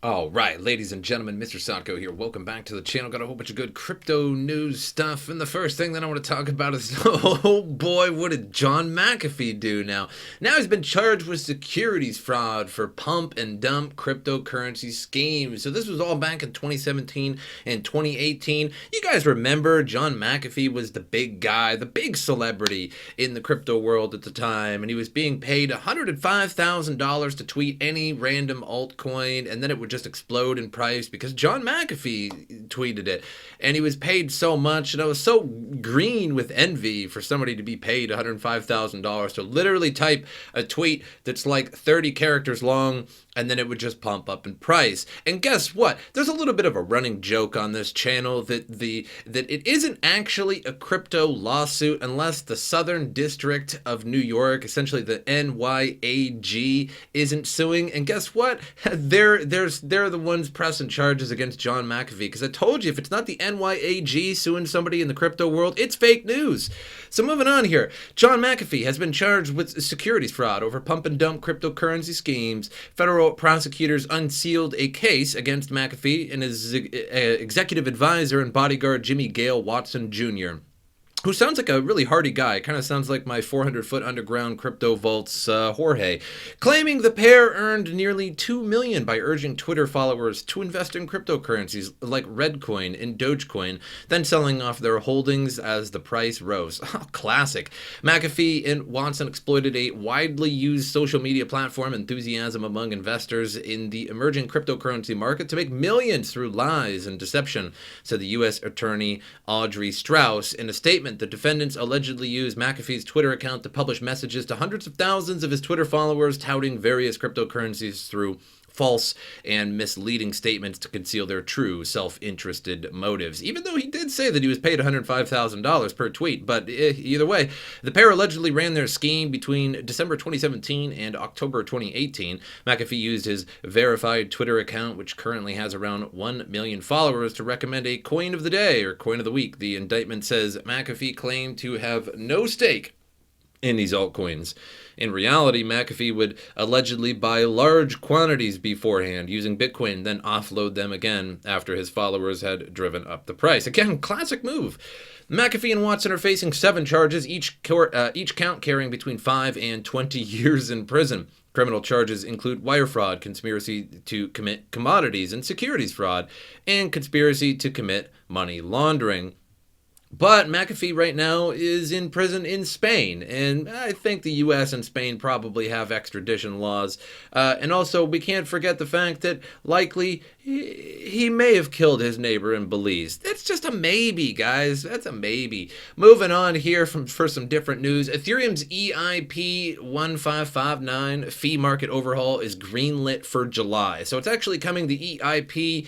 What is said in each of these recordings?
All right, ladies and gentlemen, MrSotko here. Welcome back to the channel. Got a whole bunch of good crypto news stuff. And the first thing that I want to talk about is, oh boy, what did John McAfee do now? Now he's been charged with securities fraud for pump and dump cryptocurrency schemes. So this was all back in 2017 and 2018. You guys remember John McAfee was the big guy, the big celebrity in the crypto world at the time. And he was being paid $105,000 to tweet any random altcoin, and then it would just explode in price because John McAfee tweeted it, and he was paid so much, and I was so green with envy for somebody to be paid $105,000 to literally type a tweet that's like 30 characters long, and then it would just pump up in price. And guess what? There's a little bit of a running joke on this channel that it isn't actually a crypto lawsuit unless the Southern District of New York, essentially the NYAG, isn't suing. And guess what? They're the ones pressing charges against John McAfee, because I told you, if it's not the NYAG suing somebody in the crypto world, it's fake news. So moving on here, John McAfee has been charged with securities fraud over pump and dump cryptocurrency schemes. Federal prosecutors unsealed a case against McAfee and his executive advisor and bodyguard Jimmy Gale Watson Jr., who sounds like a really hardy guy. Kind of sounds like my 400-foot underground crypto vault's Jorge, claiming the pair earned nearly $2 million by urging Twitter followers to invest in cryptocurrencies like Redcoin and Dogecoin, then selling off their holdings as the price rose. Classic. McAfee and Watson exploited a widely used social media platform enthusiasm among investors in the emerging cryptocurrency market to make millions through lies and deception, said the U.S. Attorney Audrey Strauss in a statement. The defendants allegedly used McAfee's Twitter account to publish messages to hundreds of thousands of his Twitter followers touting various cryptocurrencies through false and misleading statements to conceal their true self-interested motives, even though he did say that he was paid $105,000 per tweet. But either way, the pair allegedly ran their scheme between December 2017 and October 2018. McAfee used his verified Twitter account, which currently has around 1 million followers, to recommend a coin of the day or coin of the week. The indictment says McAfee claimed to have no stake in these altcoins. In reality, McAfee would allegedly buy large quantities beforehand using Bitcoin, then offload them again after his followers had driven up the price. Again, classic move. McAfee and Watson are facing 7 charges, each count carrying between 5 and 20 years in prison. Criminal charges include wire fraud, conspiracy to commit commodities and securities fraud, and conspiracy to commit money laundering. But McAfee right now is in prison in Spain, and I think the U.S. and Spain probably have extradition laws. And also, we can't forget the fact that likely he may have killed his neighbor in Belize. That's just a maybe, guys. That's a maybe. Moving on here for some different news. Ethereum's EIP-1559 fee market overhaul is greenlit for July. So it's actually coming. The EIP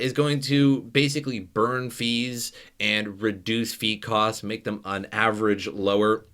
is going to basically burn fees and reduce fee costs, make them on average lower.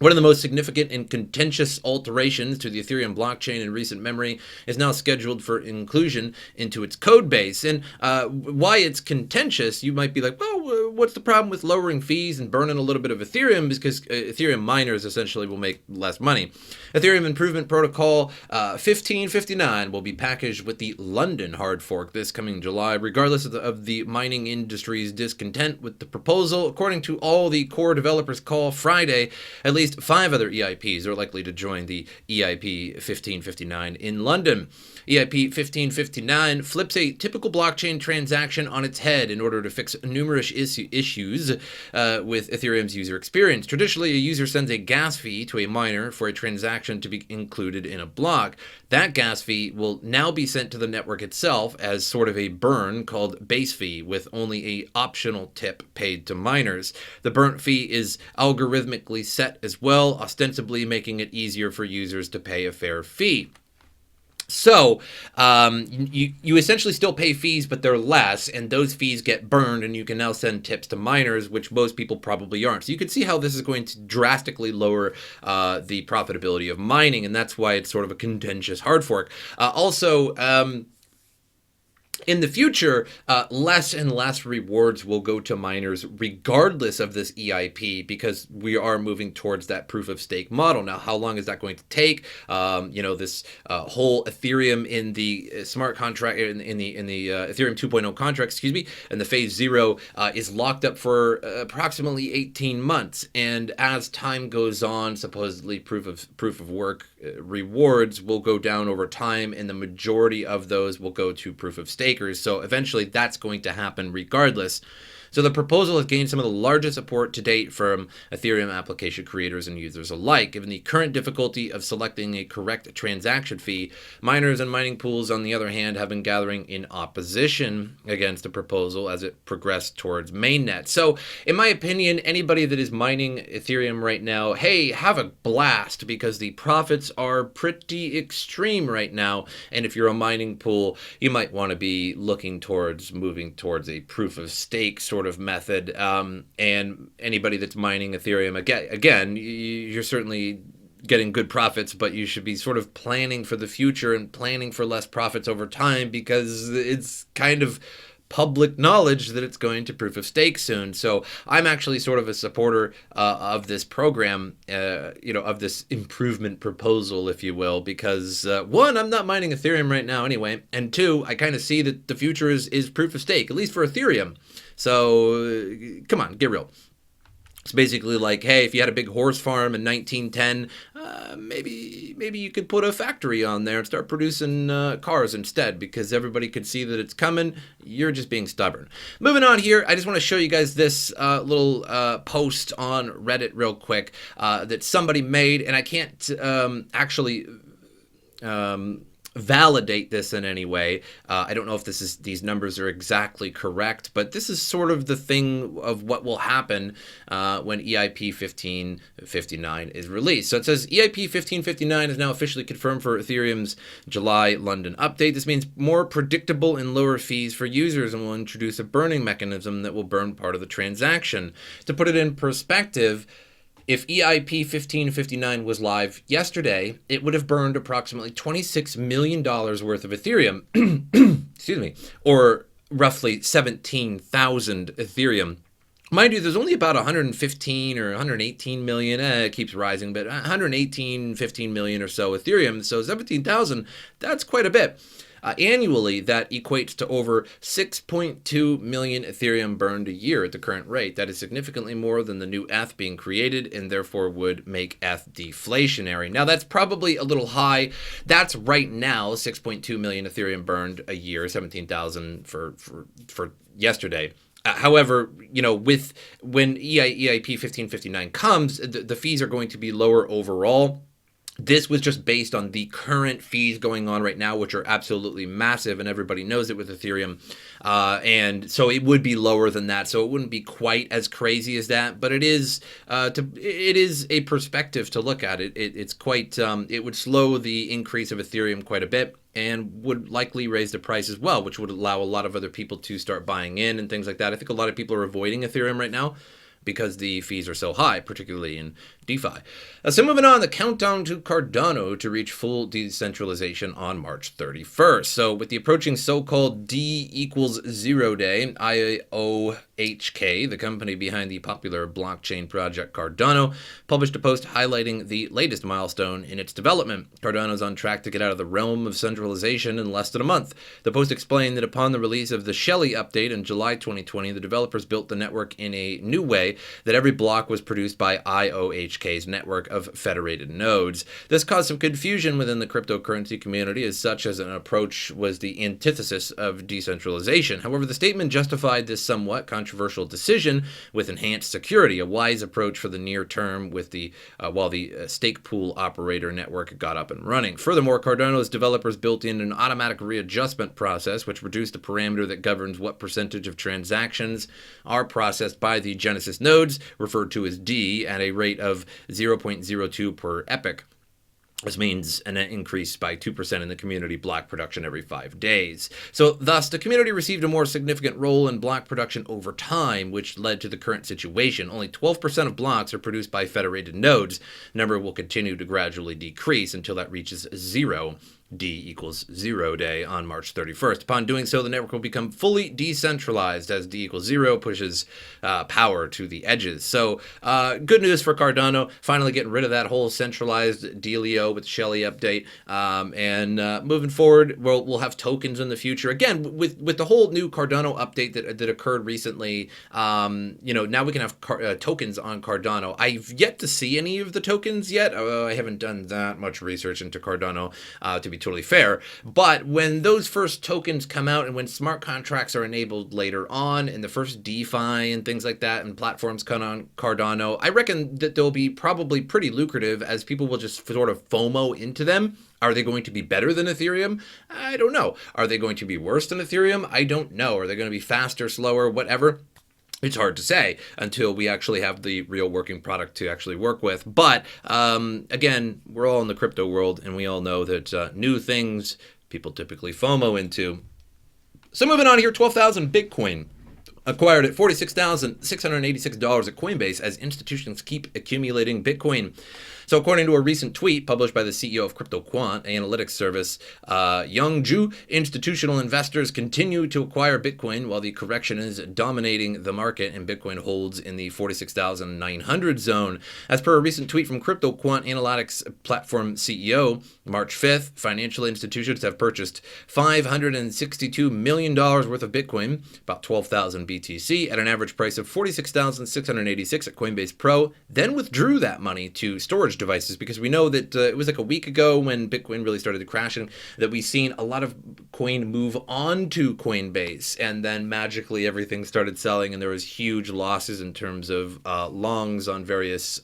One of the most significant and contentious alterations to the Ethereum blockchain in recent memory is now scheduled for inclusion into its code base. And why it's contentious, you might be like, well, what's the problem with lowering fees and burning a little bit of Ethereum? Because Ethereum miners essentially will make less money. Ethereum Improvement Protocol 1559 will be packaged with the London hard fork this coming July, regardless of the mining industry's discontent with the proposal. According to all the core developers call Friday, at least 5 other EIPs are likely to join the EIP 1559 in London. EIP 1559 flips a typical blockchain transaction on its head in order to fix numerous issues with Ethereum's user experience. Traditionally, a user sends a gas fee to a miner for a transaction to be included in a block. That gas fee will now be sent to the network itself as sort of a burn called base fee, with only an optional tip paid to miners. The burnt fee is algorithmically set as well, ostensibly making it easier for users to pay a fair fee. So you essentially still pay fees, but they're less, and those fees get burned, and you can now send tips to miners, which most people probably aren't. So you can see how this is going to drastically lower the profitability of mining, and that's why it's sort of a contentious hard fork. Also, In the future, less and less rewards will go to miners regardless of this EIP, because we are moving towards that proof of stake model. Now, how long is that going to take? This whole Ethereum in the smart contract, in the Ethereum 2.0 contract, excuse me, and the phase 0 is locked up for approximately 18 months. And as time goes on, supposedly proof of work rewards will go down over time, and the majority of those will go to proof of stakers. So eventually that's going to happen regardless. So the proposal has gained some of the largest support to date from Ethereum application creators and users alike. Given the current difficulty of selecting a correct transaction fee, miners and mining pools, on the other hand, have been gathering in opposition against the proposal as it progressed towards mainnet. So in my opinion, anybody that is mining Ethereum right now, hey, have a blast, because the profits are pretty extreme right now. And if you're a mining pool, you might want to be looking towards moving towards a proof of stake sort of method, and anybody that's mining Ethereum, again, you're certainly getting good profits, but you should be sort of planning for the future and planning for less profits over time, because it's kind of public knowledge that it's going to proof of stake soon. So I'm actually sort of a supporter of this program, of this improvement proposal, if you will, because one, I'm not mining Ethereum right now anyway, and two, I kind of see that the future is proof of stake, at least for Ethereum. So come on, get real. It's basically like, hey, if you had a big horse farm in 1910, maybe you could put a factory on there and start producing cars instead, because everybody could see that it's coming. You're just being stubborn. Moving on here, I just want to show you guys this little post on Reddit real quick that somebody made, and I can't actually validate this in any way. I don't know if these numbers are exactly correct, but this is sort of the thing of what will happen when EIP-1559 is released. So it says EIP-1559 is now officially confirmed for Ethereum's July London update. This means more predictable and lower fees for users, and will introduce a burning mechanism that will burn part of the transaction. To put it in perspective, if EIP-1559 was live yesterday, it would have burned approximately $26 million worth of Ethereum, excuse me, or roughly 17,000 Ethereum. Mind you, there's only about 115 or 118 million, it keeps rising, but 15 million or so Ethereum, so 17,000, that's quite a bit. Annually, that equates to over 6.2 million Ethereum burned a year at the current rate. That is significantly more than the new ETH being created, and therefore would make ETH deflationary. Now, that's probably a little high. That's right now 6.2 million Ethereum burned a year, 17,000 for yesterday. However, when EIP 1559 comes, the fees are going to be lower overall. This was just based on the current fees going on right now, which are absolutely massive, and everybody knows it with Ethereum. And so it would be lower than that. So it wouldn't be quite as crazy as that, but it is a perspective to look at. It's quite it would slow the increase of Ethereum quite a bit, and would likely raise the price as well, which would allow a lot of other people to start buying in and things like that. I think a lot of people are avoiding Ethereum right now because the fees are so high, particularly in DeFi. So moving on, the countdown to Cardano to reach full decentralization on March 31st. So with the approaching so-called D=0 day, IOHK, the company behind the popular blockchain project Cardano, published a post highlighting the latest milestone in its development. Cardano is on track to get out of the realm of centralization in less than a month. The post explained that upon the release of the Shelley update in July 2020, the developers built the network in a new way that every block was produced by IOHK's network of federated nodes. This caused some confusion within the cryptocurrency community, as such as an approach was the antithesis of decentralization. However, the statement justified this somewhat controversial decision with enhanced security, a wise approach for the near term with while the stake pool operator network got up and running. Furthermore, Cardano's developers built in an automatic readjustment process, which reduced the parameter that governs what percentage of transactions are processed by the Genesis nodes, referred to as D, at a rate of 0.02 per epoch. This means an increase by 2% in the community block production every 5 days. So thus, the community received a more significant role in block production over time, which led to the current situation. Only 12% of blocks are produced by federated nodes. The number will continue to gradually decrease until that reaches 0. D equals 0 day on March 31st. Upon doing so, the network will become fully decentralized as D equals 0 pushes power to the edges. So good news for Cardano, finally getting rid of that whole centralized dealio with the Shelley update. And moving forward, we'll have tokens in the future. Again, with the whole new Cardano update that occurred recently, now we can have tokens on Cardano. I've yet to see any of the tokens yet. I haven't done that much research into Cardano, to be totally fair. But when those first tokens come out and when smart contracts are enabled later on and the first DeFi and things like that and platforms come on Cardano, I reckon that they'll be probably pretty lucrative as people will just sort of FOMO into them. Are they going to be better than Ethereum? I don't know. Are they going to be worse than Ethereum? I don't know. Are they going to be faster, slower, whatever? It's hard to say until we actually have the real working product to actually work with. But again, we're all in the crypto world, and we all know that new things people typically FOMO into. So moving on here, 12,000 Bitcoin acquired at $46,686 at Coinbase as institutions keep accumulating Bitcoin. So according to a recent tweet published by the CEO of Crypto Quant analytics service, Youngju, institutional investors continue to acquire Bitcoin while the correction is dominating the market and Bitcoin holds in the 46,900 zone. As per a recent tweet from Crypto Quant analytics platform CEO, March 5th, financial institutions have purchased $562 million worth of Bitcoin, about 12,000 BTC, at an average price of $46,686 at Coinbase Pro, then withdrew that money to storage devices, because we know that it was like a week ago when Bitcoin really started crashing that we've seen a lot of coin move on to Coinbase, and then magically everything started selling and there was huge losses in terms of longs on various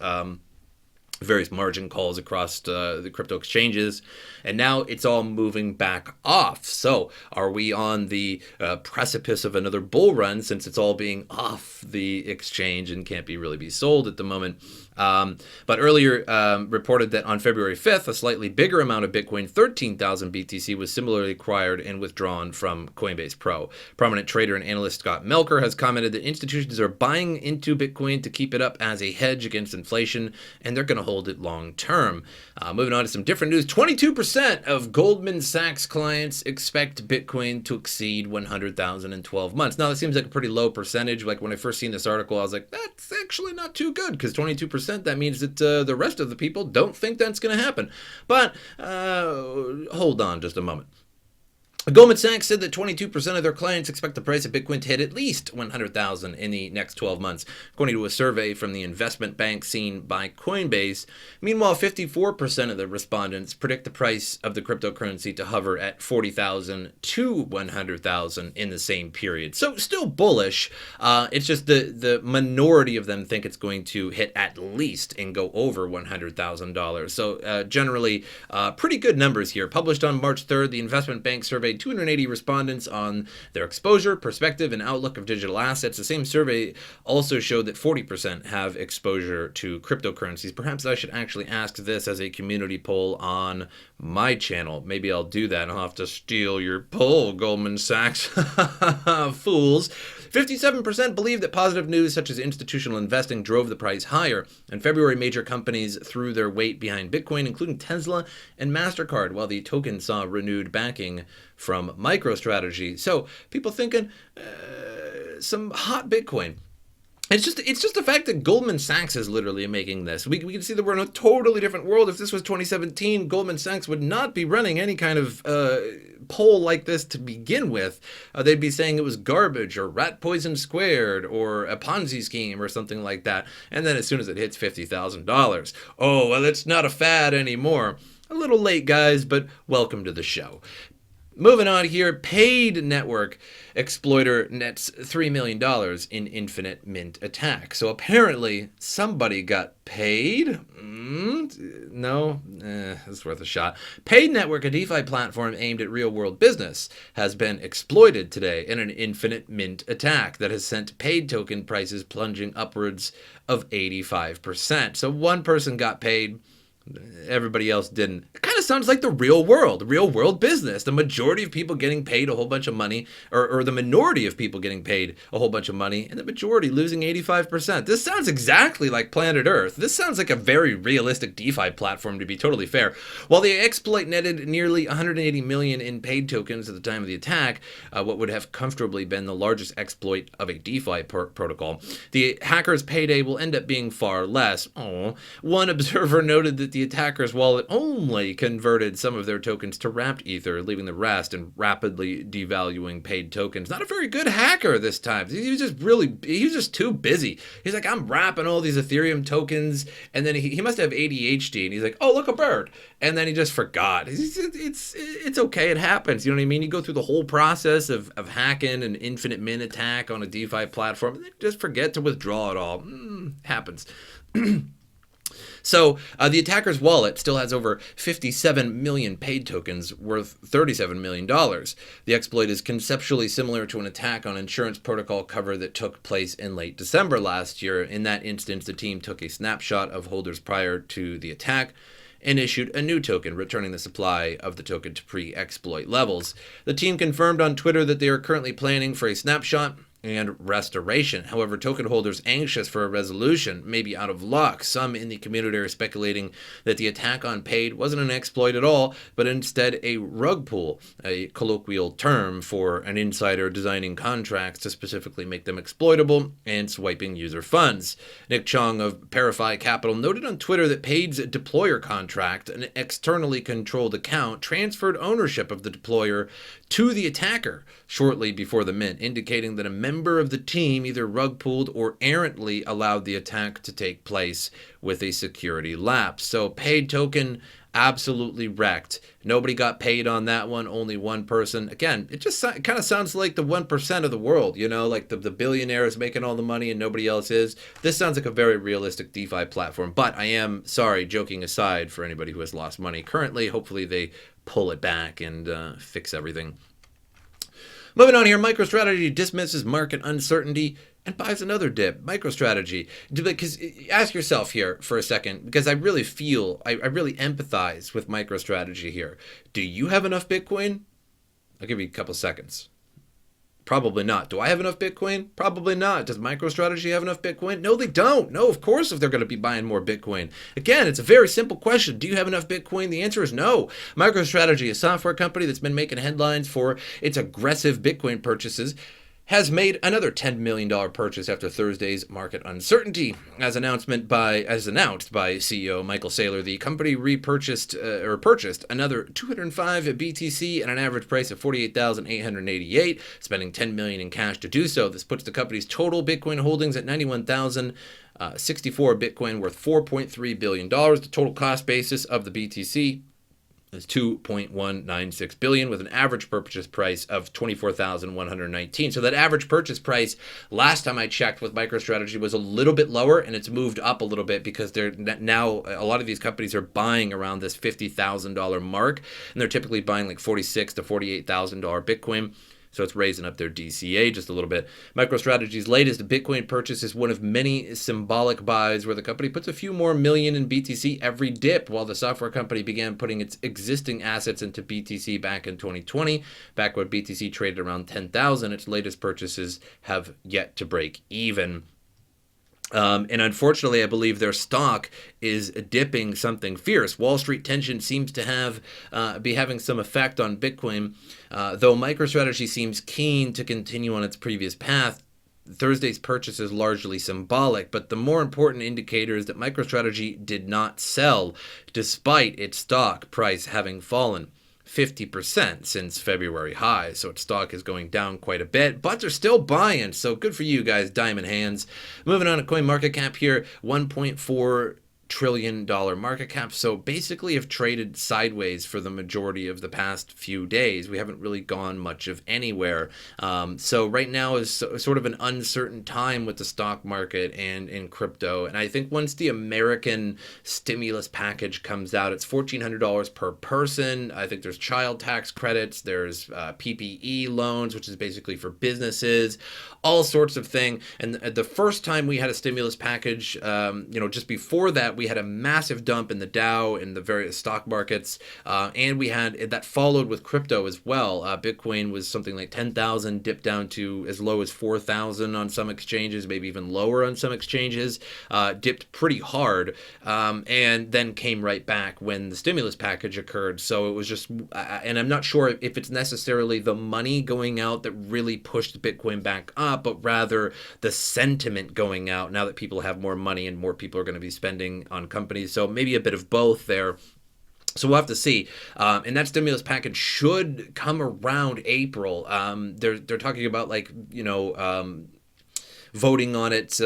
margin calls across the crypto exchanges, and now it's all moving back off. So are we on the precipice of another bull run, since it's all being off the exchange and can't really be sold at the moment? But earlier reported that on February 5th, a slightly bigger amount of Bitcoin, 13,000 BTC, was similarly acquired and withdrawn from Coinbase Pro. Prominent trader and analyst Scott Melker has commented that institutions are buying into Bitcoin to keep it up as a hedge against inflation, and they're going to hold it long term. Moving on to some different news, 22% of Goldman Sachs clients expect Bitcoin to exceed 100,000 in 12 months. Now, that seems like a pretty low percentage. Like when I first seen this article, I was like, that's actually not too good, because 22%, that means that the rest of the people don't think that's going to happen. But hold on just a moment. Goldman Sachs said that 22% of their clients expect the price of Bitcoin to hit at least 100,000 in the next 12 months, according to a survey from the investment bank seen by Coinbase. Meanwhile, 54% of the respondents predict the price of the cryptocurrency to hover at 40,000 to 100,000 in the same period. So still bullish. It's just the minority of them think it's going to hit at least and go over $100,000. So generally, pretty good numbers here. Published on March 3rd, the investment bank surveyed 280 respondents on their exposure, perspective, and outlook of digital assets. The same survey also showed that 40% have exposure to cryptocurrencies. Perhaps I should actually ask this as a community poll on my channel. Maybe I'll do that. I'll have to steal your poll, Goldman Sachs. Fools. 57% believe that positive news such as institutional investing drove the price higher. In February, major companies threw their weight behind Bitcoin, including Tesla and MasterCard, while the token saw renewed backing from MicroStrategy. So people thinking some hot Bitcoin. It's just the fact that Goldman Sachs is literally making this. We can see that we're in a totally different world. If this was 2017, Goldman Sachs would not be running any kind of poll like this to begin with. They'd be saying it was garbage or rat poison squared or a Ponzi scheme or something like that. And then as soon as it hits $50,000, oh, well, it's not a fad anymore. A little late, guys, but welcome to the show. Moving on here, paid network exploiter nets $3 million in infinite mint attack. So apparently somebody got paid. No, it's worth a shot. Paid network, a DeFi platform aimed at real-world business, has been exploited today in an infinite mint attack that has sent paid token prices plunging upwards of 85%. So one person got paid. Everybody else didn't. It kind of sounds like the real world business. The majority of people getting paid a whole bunch of money, or the minority of people getting paid a whole bunch of money, and the majority losing 85%. This sounds exactly like planet Earth. This sounds like a very realistic DeFi platform, to be totally fair. While the exploit netted nearly 180 million in paid tokens at the time of the attack, what would have comfortably been the largest exploit of a DeFi protocol, the hacker's payday will end up being far less. One observer noted that the attacker's wallet only converted some of their tokens to wrapped ether, leaving the rest and rapidly devaluing paid tokens. Not a very good hacker this time. He was just too busy. He's like, I'm wrapping all these Ethereum tokens, and then he must have ADHD, and he's like, oh, look, a bird. And then he just forgot. It's okay, it happens. You know what I mean? You go through the whole process of hacking an infinite min attack on a DeFi platform, and then just forget to withdraw it all. Happens. So the attacker's wallet still has over 57 million paid tokens worth $37 million. The exploit is conceptually similar to an attack on insurance protocol cover that took place in late December last year. In that instance, the team took a snapshot of holders prior to the attack and issued a new token, returning the supply of the token to pre-exploit levels. The team confirmed on Twitter that they are currently planning for a snapshot and restoration. However, token holders anxious for a resolution may be out of luck. Some in the community are speculating that the attack on paid wasn't an exploit at all, but instead a rug pull, a colloquial term for an insider designing contracts to specifically make them exploitable and swiping user funds. Nick Chong of Parify Capital noted on Twitter that Paid's deployer contract, an externally controlled account, transferred ownership of the deployer to the attacker shortly before the mint, indicating that a member of the team either rug pulled or errantly allowed the attack to take place with a security lapse. So paid token absolutely wrecked. Nobody got paid on that one, only one person. Again, it just kind of sounds like the 1% of the world, you know, like the billionaire is making all the money and nobody else is. This sounds like a very realistic DeFi platform, but I am sorry, joking aside, for anybody who has lost money currently. Hopefully they pull it back and fix everything. Moving on here, MicroStrategy dismisses market uncertainty and buys another dip. MicroStrategy, because ask yourself here for a second, because I really feel, I really empathize with MicroStrategy here. Do you have enough Bitcoin? I'll give you a couple seconds. Probably not. Do I have enough Bitcoin? Probably not. Does MicroStrategy have enough Bitcoin? No, they don't. No, of course, if they're going to be buying more Bitcoin. Again, it's a very simple question. Do you have enough Bitcoin? The answer is no. MicroStrategy, a software company that's been making headlines for its aggressive Bitcoin purchases, has made another $10 million purchase after Thursday's market uncertainty. As announced by CEO Michael Saylor, the company purchased another 205 BTC at an average price of $48,888, spending $10 million in cash to do so. This puts the company's total Bitcoin holdings at 91,064 Bitcoin, worth $4.3 billion. The total cost basis of the BTC is $2.196 billion, with an average purchase price of $24,119. So that average purchase price last time I checked with MicroStrategy was a little bit lower, and it's moved up a little bit because they're now, a lot of these companies are buying around this $50,000 mark, and they're typically buying like $46,000 to $48,000 Bitcoin. So it's raising up their DCA just a little bit. MicroStrategy's latest Bitcoin purchase is one of many symbolic buys where the company puts a few more million in BTC every dip, while the software company began putting its existing assets into BTC back in 2020. Back when BTC traded around 10,000, its latest purchases have yet to break even. And unfortunately, I believe their stock is dipping something fierce. Wall Street tension seems to be having some effect on Bitcoin. Though MicroStrategy seems keen to continue on its previous path, Thursday's purchase is largely symbolic, but the more important indicator is that MicroStrategy did not sell, despite its stock price having fallen 50% since February high. So its stock is going down quite a bit, but they're still buying. So good for you guys, diamond hands. Moving on to CoinMarketCap here, $1.4 trillion market cap. So basically have traded sideways for the majority of the past few days. We haven't really gone much of anywhere. So right now is sort of an uncertain time with the stock market and in crypto. And I think once the American stimulus package comes out, it's $1,400 per person. I think there's child tax credits. There's PPE loans, which is basically for businesses, all sorts of thing. And the first time we had a stimulus package, just before that, we had a massive dump in the Dow and the various stock markets, and we had that followed with crypto as well. Bitcoin was something like 10,000, dipped down to as low as 4,000 on some exchanges, maybe even lower on some exchanges, dipped pretty hard, and then came right back when the stimulus package occurred. So it was just, and I'm not sure if it's necessarily the money going out that really pushed Bitcoin back up, but rather the sentiment going out now that people have more money and more people are going to be spending on companies. So maybe a bit of both there. So we'll have to see. And that stimulus package should come around April. They're talking about, like, voting on it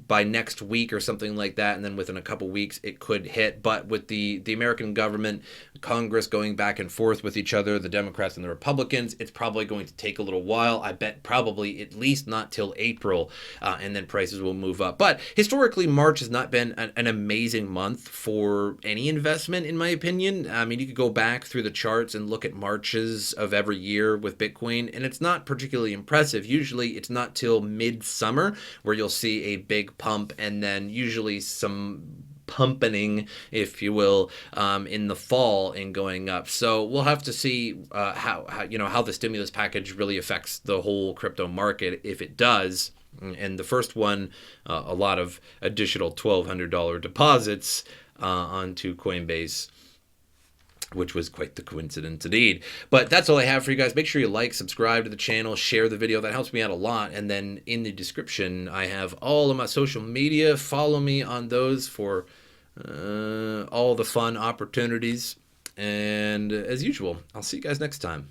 by next week or something like that, and then within a couple weeks it could hit. But with the American government, Congress going back and forth with each other, the Democrats and the Republicans, it's probably going to take a little while. I bet probably at least not till April, and then prices will move up. But historically, March has not been an amazing month for any investment, in my opinion. I mean, you could go back through the charts and look at Marches of every year with Bitcoin, and it's not particularly impressive. Usually it's not till mid-summer where you'll see a big pump, and then usually some pumpening, if you will, in the fall and going up. So we'll have to see how the stimulus package really affects the whole crypto market, if it does. And the first one, a lot of additional $1,200 deposits onto Coinbase, which was quite the coincidence indeed. But that's all I have for you guys. Make sure you like, subscribe to the channel, share the video. That helps me out a lot. And then in the description, I have all of my social media. Follow me on those for all the fun opportunities. And as usual, I'll see you guys next time.